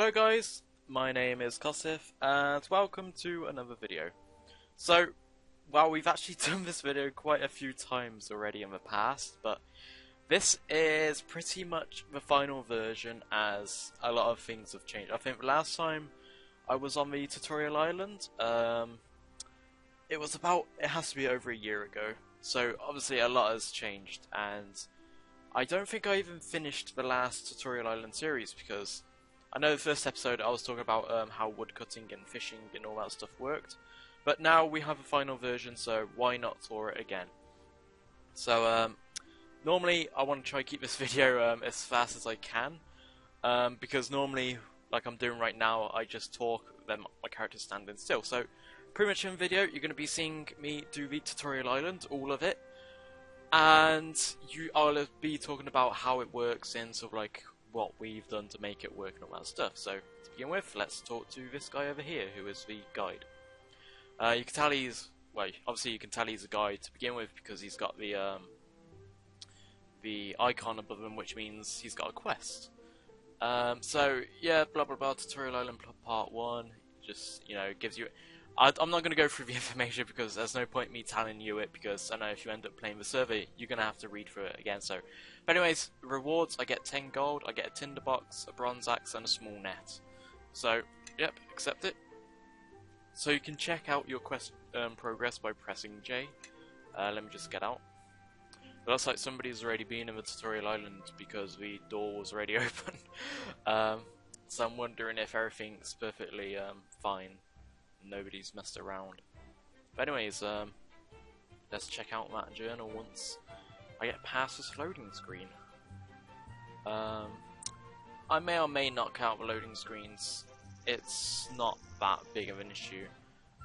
Hello guys, my name is Kosif and welcome to another video. So, well, we've actually done this video quite a few times already in the past, but this is pretty much the final version as a lot of things have changed. I think the last time I was on the tutorial island, it has to be over a year ago, so obviously a lot has changed, and I don't think I even finished the last tutorial island series because I know the first episode I was talking about how woodcutting and fishing and all that stuff worked, but now we have a final version, so why not tour it again? So normally I want to try to keep this video as fast as I can, because normally, like I'm doing right now, I just talk, then my character's standing still. So pretty much in the video you're going to be seeing me do the tutorial island, all of it, and I'll be talking about how it works in sort of like what we've done to make it work and all that stuff. So to begin with, let's talk to this guy over here who is the guide. You can tell he's, well, obviously you can tell he's a guide to begin with because he's got the icon above him, which means he's got a quest. So yeah, blah blah blah, tutorial island part 1, just, you know, gives you, I'm not going to go through the information because there's no point me telling you it, because I know if you end up playing the server, you're going to have to read through it again. So, but anyways, rewards, I get 10 gold, I get a tinderbox, a bronze axe, and a small net. So, yep, accept it. So you can check out your quest progress by pressing J. Let me just get out. It looks like somebody's already been in the tutorial island because the door was already open. So I'm wondering if everything's perfectly fine. Nobody's messed around. But anyways, let's check out that journal once I get past this loading screen. I may or may not count the loading screens. It's not that big of an issue.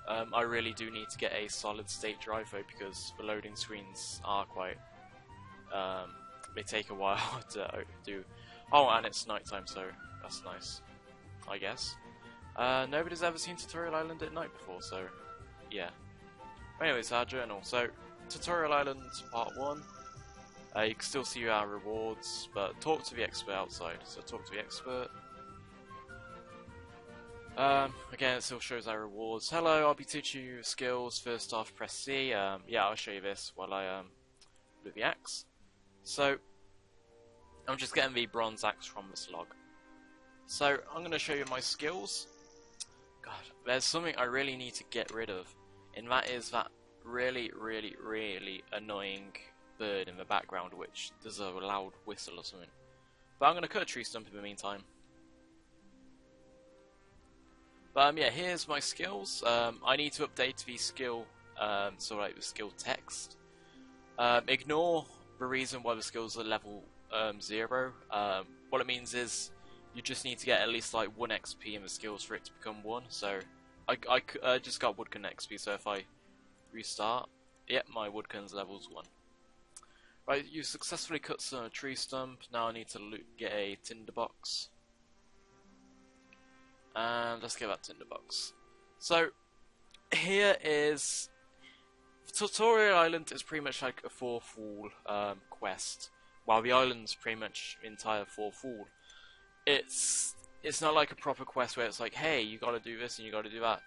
I really do need to get a solid state drive though, because the loading screens are quite, they take a while to do. Oh, and it's nighttime, so that's nice, I guess. Nobody's ever seen Tutorial Island at night before, so yeah. Anyways, our journal. So, Tutorial Island Part 1. You can still see our rewards, but talk to the expert outside. So, talk to the expert. Again, it still shows our rewards. Hello, I'll be teaching you skills. First off, press C. Yeah, I'll show you this while I do the axe. So, I'm just getting the bronze axe from this log. So, I'm going to show you my skills. God, there's something I really need to get rid of, and that is that really annoying bird in the background, which does a loud whistle or something. But I'm going to cut a tree stump in the meantime. But yeah, here's my skills. I need to update the skill, so like the skill text. Ignore the reason why the skills are level 0. What it means is you just need to get at least like 1 XP in the skills for it to become 1. So I just got woodcut XP, so if I restart, yep, my woodcut's levels 1. Right, you successfully cut some tree stump. Now I need to get a tinderbox. And let's get that tinderbox. So here is Tutorial Island is pretty much like a 4th wall quest, while the island's pretty much entire 4th wall. It's not like a proper quest where it's like, hey, you gotta do this and you gotta do that.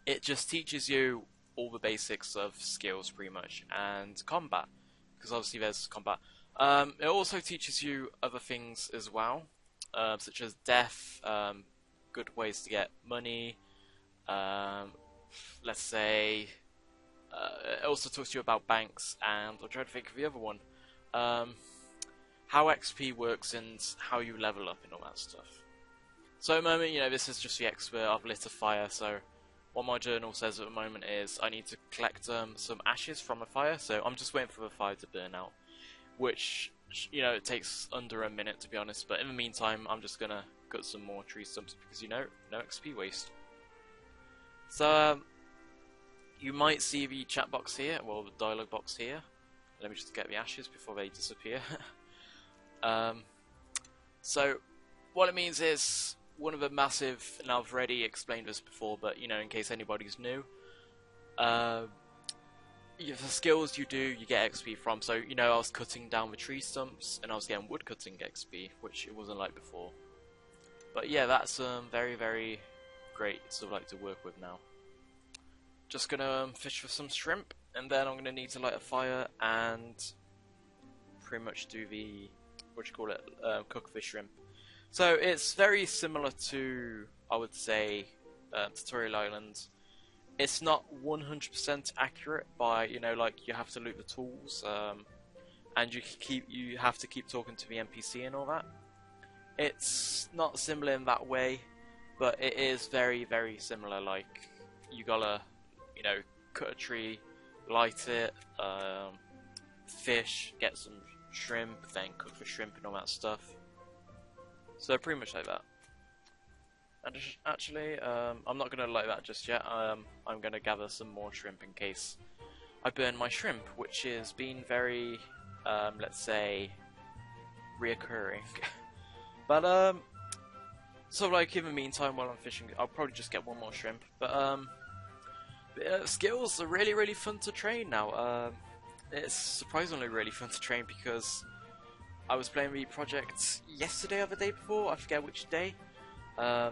It just teaches you all the basics of skills pretty much, and combat, because obviously there's combat. It also teaches you other things as well, such as death, good ways to get money, let's say, it also talks to you about banks, and I'm trying to think of the other one. How XP works and how you level up and all that stuff. So at the moment, you know, this is just the expert. I've lit a fire, so what my journal says at the moment is I need to collect some ashes from a fire, so I'm just waiting for the fire to burn out, which, you know, it takes under a minute to be honest, but in the meantime I'm just gonna cut some more tree stumps because, you know, no XP waste. So you might see the chat box here, well, the dialogue box here. Let me just get the ashes before they disappear. So what it means is one of the massive, and I've already explained this before, but you know, in case anybody's new, the skills you do, you get XP from. So you know, I was cutting down the tree stumps and I was getting wood cutting XP, which it wasn't like before. But yeah, that's very, very great sort of like to work with now. Just gonna fish for some shrimp, and then I'm gonna need to light a fire and pretty much do the cook fish shrimp. So it's very similar to, I would say, Tutorial Island. It's not 100% accurate by, you know, like you have to loot the tools, and you have to keep talking to the NPC and all that. It's not similar in that way, but it is very, very similar. Like, you gotta, you know, cut a tree, light it, fish, get some shrimp, then cook the shrimp and all that stuff. So pretty much like that. And actually, I'm not gonna light that just yet. I'm gonna gather some more shrimp in case I burn my shrimp, which has been very, let's say, reoccurring. But so like in the meantime, while I'm fishing, I'll probably just get one more shrimp. But skills are really, really fun to train now. It's surprisingly really fun to train because I was playing the project yesterday or the day before, I forget which day. I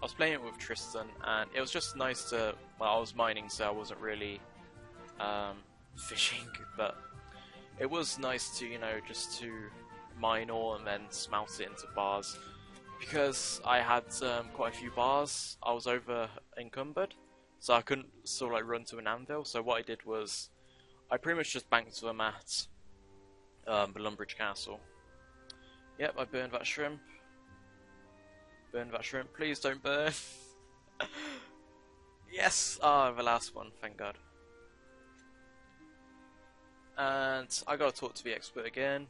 was playing it with Tristan, and it was just nice to, well, I was mining, so I wasn't really fishing, but it was nice to, you know, just to mine ore and then smelt it into bars, because I had quite a few bars. I was over encumbered, so I couldn't sort of like run to an anvil. So what I did was I pretty much just banked them at the Lumbridge Castle. Yep, I burned that shrimp. Burn that shrimp, please don't burn. Yes! Ah, the last one, thank God. And I gotta talk to the expert again.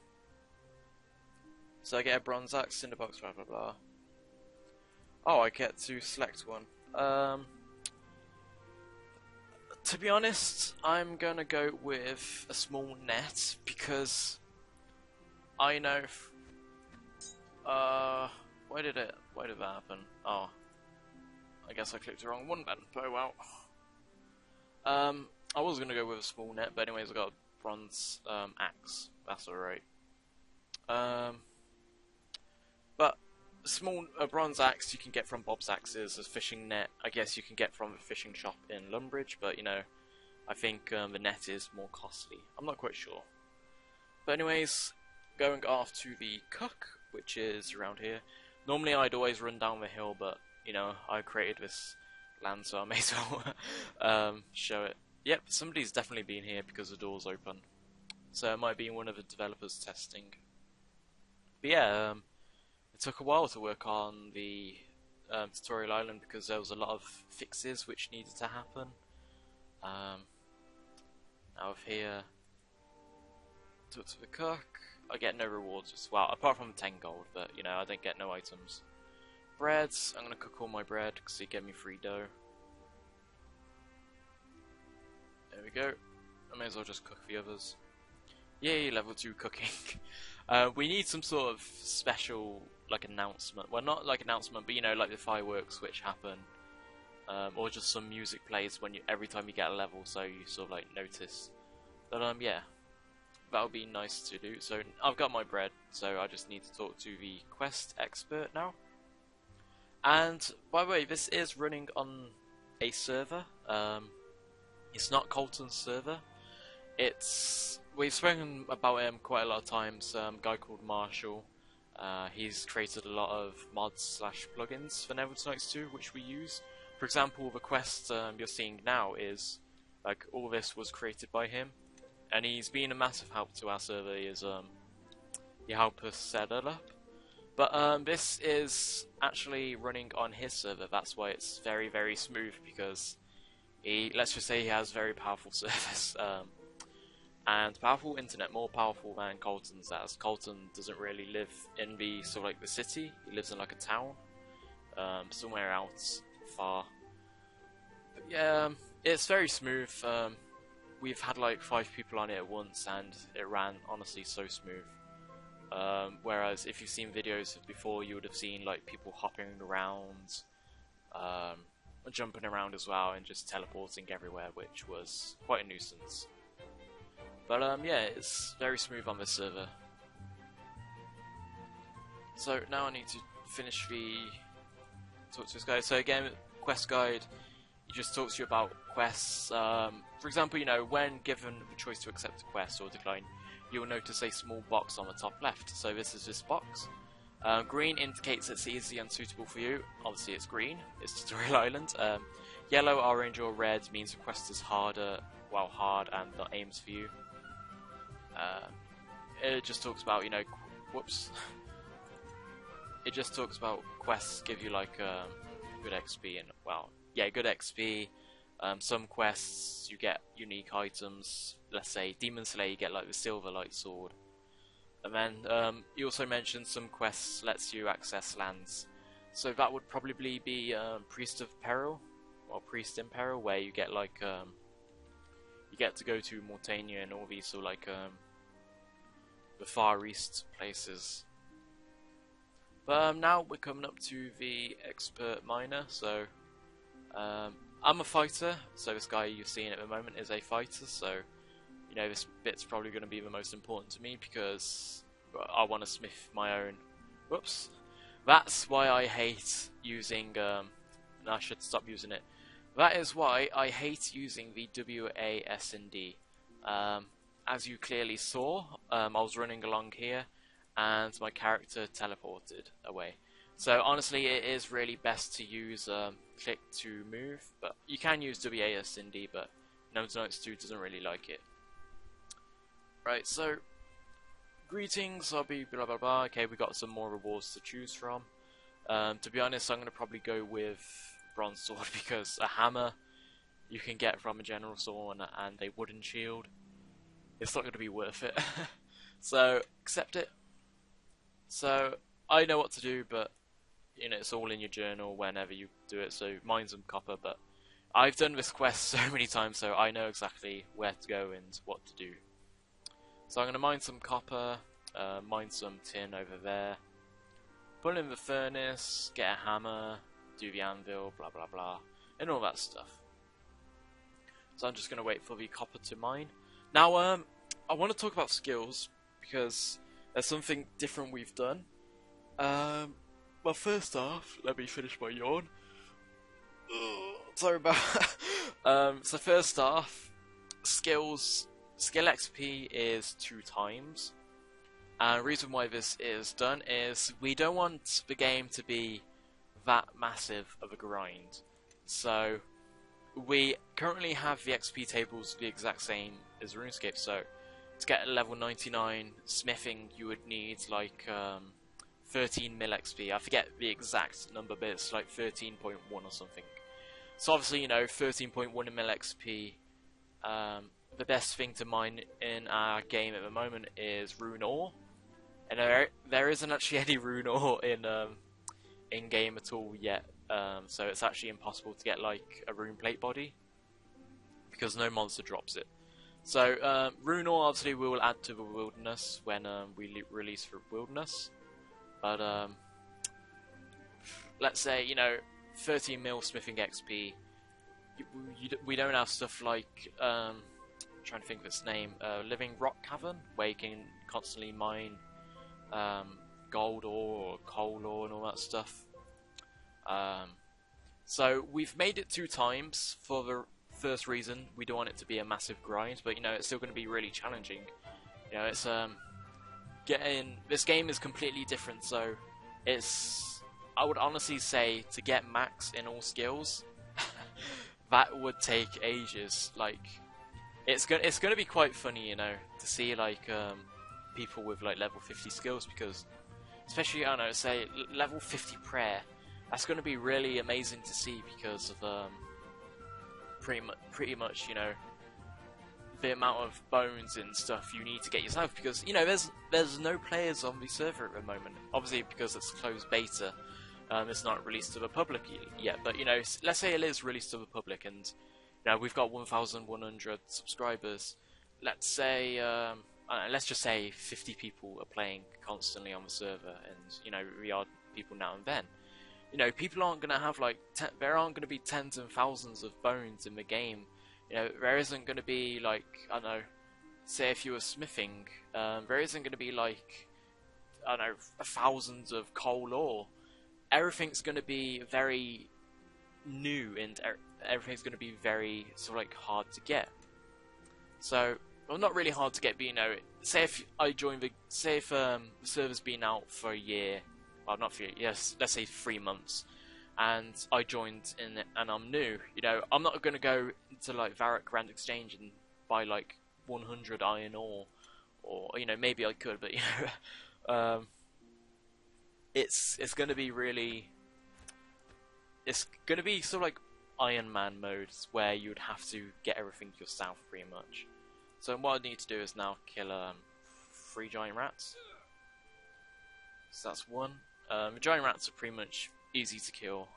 So I get a bronze axe, cinderbox, blah blah blah. Oh, I get to select one. To be honest, I'm gonna go with a small net because I know. Why did that happen? Oh, I guess I clicked the wrong one then. Oh well. I was gonna go with a small net, but anyways, I got a bronze axe. That's alright. But a bronze axe you can get from Bob's Axes. A fishing net, I guess you can get from the fishing shop in Lumbridge, but you know, I think the net is more costly. I'm not quite sure. But anyways, going off to the cook, which is around here. Normally I'd always run down the hill, but you know, I created this land, so I may as well show it. Yep, somebody's definitely been here because the door's open. So it might be one of the developers testing. But yeah, it took a while to work on the Tutorial Island because there was a lot of fixes which needed to happen. Now here, talk to the cook. I get no rewards as well, apart from 10 gold, but you know, I don't get no items. Breads, I'm gonna cook all my bread because it gave me free dough. There we go. I may as well just cook the others. Yay, level 2 cooking. We need some sort of special, like, announcement. Well, not like announcement, but you know, like the fireworks which happen. Or just some music plays when every time you get a level, so you sort of like notice. But yeah. That would be nice to do. So I've got my bread, so I just need to talk to the quest expert now. And by the way, this is running on a server. It's not Colton's server. We've spoken about him quite a lot of times. A guy called Marshall. He's created a lot of mods / plugins for Nevertonight 2, which we use. For example, the quest you're seeing now is like all this was created by him. And he's been a massive help to our server. He helped us set it up. But this is actually running on his server. That's why it's very, very smooth, because let's just say he has very powerful servers. And powerful internet, more powerful than Colton's, as Colton doesn't really live in the sort of like the city. He lives in like a town, somewhere out far. But yeah, it's very smooth. We've had like 5 people on it at once, and it ran honestly so smooth. Whereas if you've seen videos before, you would have seen like people hopping around, jumping around as well, and just teleporting everywhere, which was quite a nuisance. But yeah, it's very smooth on this server. So now I need to finish the talk to this guy. So again, quest guide, he just talks to you about quests. For example, you know, when given the choice to accept a quest or decline, you will notice a small box on the top left. So this is this box. Green indicates it's easy and suitable for you. Obviously it's green, it's Tutorial Island. Yellow, orange or red means the quest is harder, well, hard and not aims for you. It just talks about, you know, whoops. It just talks about quests give you like good XP and, well, yeah, good XP. Some quests you get unique items. Let's say Demon Slayer, you get like the Silver Light Sword. And then you also mentioned some quests lets you access lands. So that would probably be Priest of Peril or Priest in Peril, where you get like you get to go to Mortania and all these sort of like the Far East places. But now we're coming up to the Expert Miner. So I'm a fighter, so this guy you're seeing at the moment is a fighter, so you know this bit's probably going to be the most important to me because I want to smith my own. Whoops. That's why I hate using, I should stop using it. That is why I hate using the WASD. As you clearly saw, I was running along here and my character teleported away. So honestly, it is really best to use click to move, but you can use WASD, but Notes 2 doesn't really like it. Right, so greetings, I'll be blah blah blah. Okay, we got some more rewards to choose from. To be honest, I'm going to probably go with Bronze Sword because a hammer you can get from a General Sword and a wooden shield. It's not going to be worth it. So, accept it. So, I know what to do, but you know, it's all in your journal whenever you do it, so mine some copper, but I've done this quest so many times, so I know exactly where to go and what to do. So I'm going to mine some copper, mine some tin over there, put in the furnace, get a hammer, do the anvil, blah blah blah, and all that stuff. So I'm just going to wait for the copper to mine. Now, I want to talk about skills, because there's something different we've done. Well, first off, let me finish my yawn. Sorry about so first off, skill XP is 2 times. And the reason why this is done is we don't want the game to be that massive of a grind. So we currently have the XP tables the exact same as Runescape. So to get a level 99 smithing, you would need like 13 mil XP. I forget the exact number, but it's like 13.1 or something. So obviously, you know, 13.1 mil XP. The best thing to mine in our game at the moment is rune ore, and there isn't actually any rune ore in game at all yet. So it's actually impossible to get like a rune plate body because no monster drops it. So rune ore obviously we will add to the wilderness when we release for wilderness. But let's say, you know, 13 mil smithing XP. We don't have stuff like trying to think of its name, Living Rock Cavern, where you can constantly mine gold ore or coal ore and all that stuff. So we've made it 2 times for the first reason. We don't want it to be a massive grind, but you know, it's still going to be really challenging. You know, it's this game is completely different, so it's, I would honestly say, to get max in all skills that would take ages. Like it's gonna be quite funny, you know, to see like people with like level 50 skills, because especially, I don't know, say level 50 prayer, that's gonna be really amazing to see because of pretty much, you know, the amount of bones and stuff you need to get yourself, because you know there's no players on the server at the moment, obviously because it's closed beta. It's not released to the public yet, but you know, let's say it is released to the public and you know, we've got 1,100 subscribers. Let's say let's just say 50 people are playing constantly on the server, and you know, we are people now and then. You know, people aren't going to have like there aren't going to be tens and thousands of bones in the game. You know, there isn't going to be like, I don't know, say if you were smithing, there isn't going to be like, I don't know, thousands of coal ore. everything's going to be very new, and everything's going to be very sort of like hard to get. So, well, not really hard to get, but you know, say if I join say if the server's been out for a year, well, not for a year, yes, let's say 3 months, and I joined in it, and I'm new, you know, I'm not going to go into like Varrock Grand Exchange and buy like 100 iron ore, or you know, maybe I could, but you know, it's going to be really, it's going to be sort of like Iron Man modes where you would have to get everything yourself pretty much. So what I need to do is now kill 3 giant rats. So that's 1. Giant rats are pretty much easy to kill.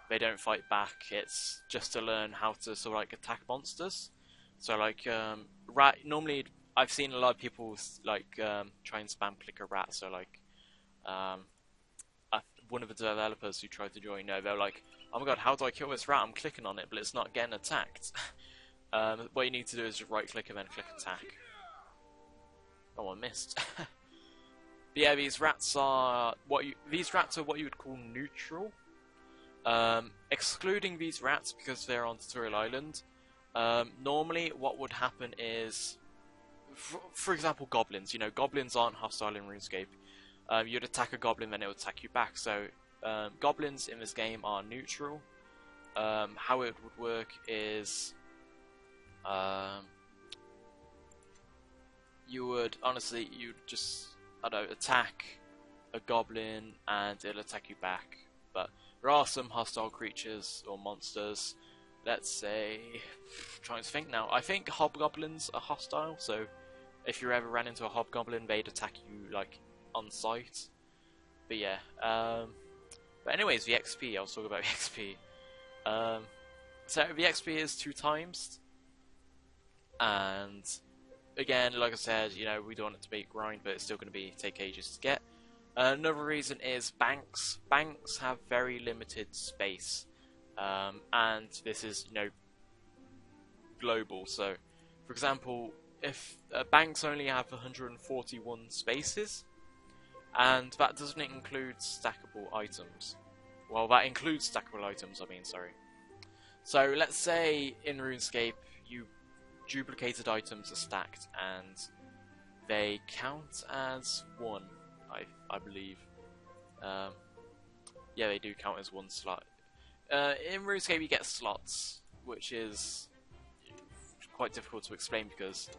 They don't fight back. It's just to learn how to sort of like attack monsters. So like rat. Normally, I've seen a lot of people like try and spam click a rat. So like one of the developers who tried to join, they're like, "Oh my god, how do I kill this rat? I'm clicking on it, but it's not getting attacked." What you need to do is just right click and then click attack. Oh, I missed. But yeah, these rats are what you would call neutral. Excluding these rats because they're on Tutorial Island. Normally, what would happen is, for example, goblins. You know, goblins aren't hostile in RuneScape. You'd attack a goblin, then it would attack you back. So, goblins in this game are neutral. How it would work is, you'd just, I don't know, attack a goblin and it'll attack you back. But there are some hostile creatures or monsters. Let's say, trying to think now. I think hobgoblins are hostile. So, if you ever ran into a hobgoblin, they'd attack you like on sight. But yeah. But anyways, the XP. I'll talk about the XP. So the XP is 2 times. And again, like I said, you know, we don't want it to be grind, but it's still going to take ages to get. Another reason is banks. Banks have very limited space, and this is, you know, global. So, for example, if banks only have 141 spaces, and that doesn't include stackable items. Well, that includes stackable items. I mean, sorry. So let's say in RuneScape, duplicated items are stacked and they count as 1, I believe. Yeah, they do count as 1 slot. In RuneScape you get slots, which is quite difficult to explain because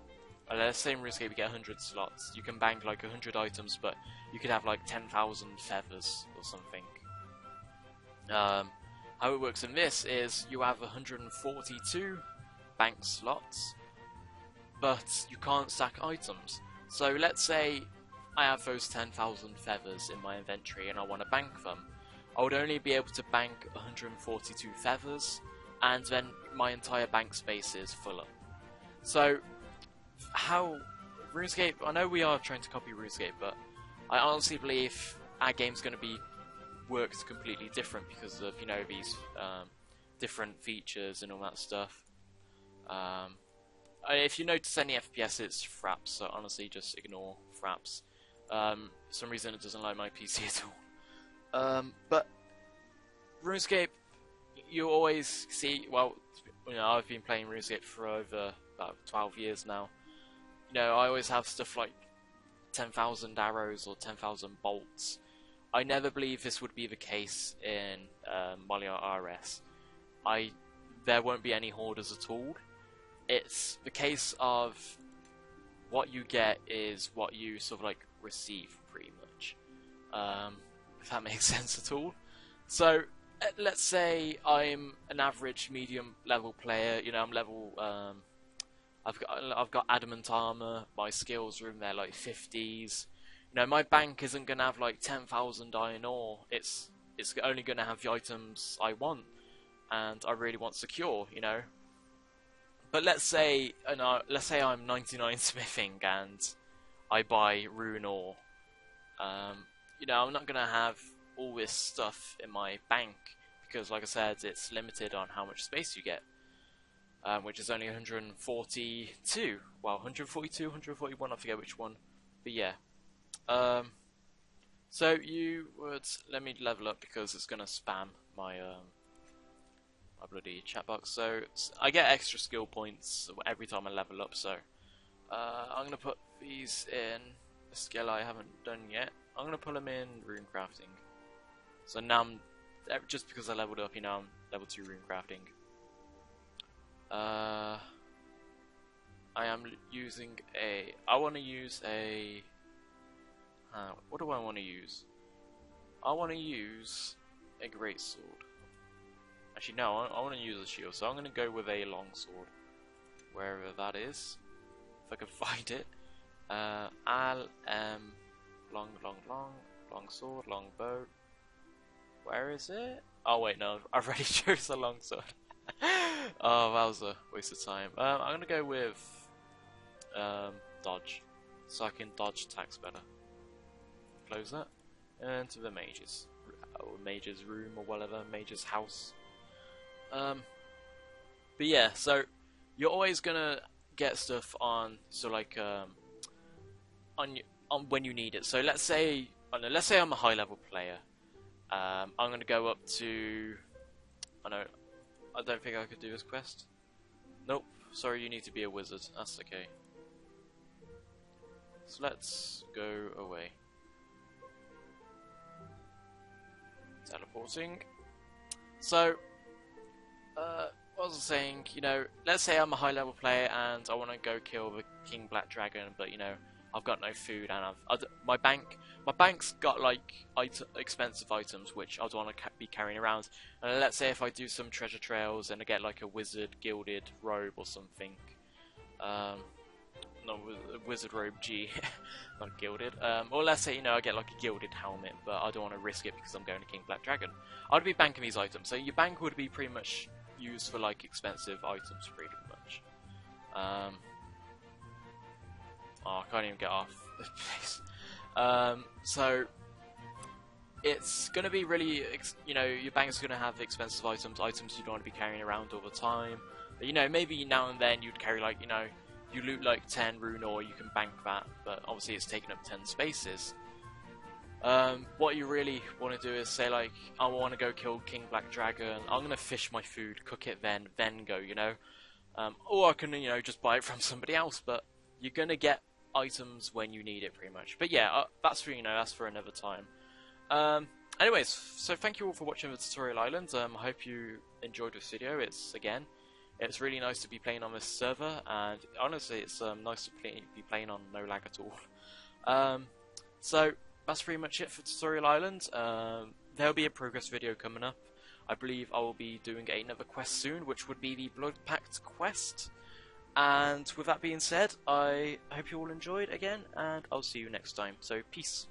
let's say in RuneScape you get 100 slots. You can bank like 100 items, but you could have like 10,000 feathers or something. How it works in this is you have 142 bank slots, but you can't stack items. So let's say I have those 10,000 feathers in my inventory and I want to bank them. I would only be able to bank 142 feathers, and then my entire bank space is full up. So, how RuneScape, I know we are trying to copy RuneScape, but I honestly believe our game's going to be worked completely different because of, you know, these different features and all that stuff. If you notice any FPS, it's fraps, so honestly just ignore fraps. For some reason it doesn't like my PC at all. But RuneScape, you always see, well, you know, I've been playing RuneScape for over about 12 years now. You know, I always have stuff like 10,000 arrows or 10,000 bolts. I never believe this would be the case in Molior RS. There won't be any hoarders at all. It's the case of what you get is what you sort of like receive, pretty much. If that makes sense at all. So let's say I'm an average medium level player. You know, I'm level. I've got adamant armor. My skills are in there like 50s. You know, my bank isn't gonna have like 10,000 iron ore. It's only gonna have the items I want, and I really want secure. You know. But let's say I'm 99 smithing and I buy rune ore. You know, I'm not gonna have all this stuff in my bank because, like I said, it's limited on how much space you get, which is only 142. Well, 142, 141. I forget which one, but yeah. So you would let me level up because it's gonna spam my my bloody chat box. So I get extra skill points every time I level up. So I'm gonna put these in a skill I haven't done yet. I'm gonna put them in rune crafting. So now I'm just because I leveled up, you know, I'm level 2 rune crafting. I am using a. I want to use a. What do I want to use? I want to use a great sword. Actually, no. I want to use a shield, so I'm going to go with a long sword, wherever that is, if I can find it. Long sword, long bow. Where is it? Oh wait, no. I've already chose a long sword. Oh, that was a waste of time. I'm gonna go with dodge, so I can dodge attacks better. Close that, and to the mage's, or mage's room, or whatever, mage's house. But yeah, so you're always gonna get stuff on, so like on when you need it. So let's say I'm a high level player. I'm gonna go up to. I don't think I could do this quest. Nope. Sorry, you need to be a wizard. That's okay. So let's go away. Teleporting. So, what was I saying? You know, let's say I'm a high level player and I want to go kill the King Black Dragon, but you know, I've got no food and my bank's got like expensive items which I don't want to be carrying around. And let's say if I do some treasure trails and I get like a wizard gilded robe or something, no, wizard robe G, not gilded. Or let's say, you know, I get like a gilded helmet, but I don't want to risk it because I'm going to King Black Dragon. I'd be banking these items, so your bank would be pretty much used for like expensive items, pretty much. Oh, I can't even get off this place. So it's going to be really, you know, your bank's going to have expensive items you don't want to be carrying around all the time. But, you know, maybe now and then you'd carry like, you know, you loot like 10 rune ore, you can bank that, but obviously it's taking up 10 spaces. What you really want to do is say like, I want to go kill King Black Dragon, I'm going to fish my food, cook it then go, you know. Or I can, you know, just buy it from somebody else, but you're going to get items when you need it pretty much. But yeah, that's for, you know, that's for another time. Anyways, so thank you all for watching the Tutorial Island. I hope you enjoyed this video. It's really nice to be playing on this server, and honestly it's nice to be playing on no lag at all. So that's pretty much it for Tutorial Island. There'll be a progress video coming up. I believe I will be doing another quest soon, which would be the Blood Pact quest. And with that being said, I hope you all enjoyed again, and I'll see you next time. So peace.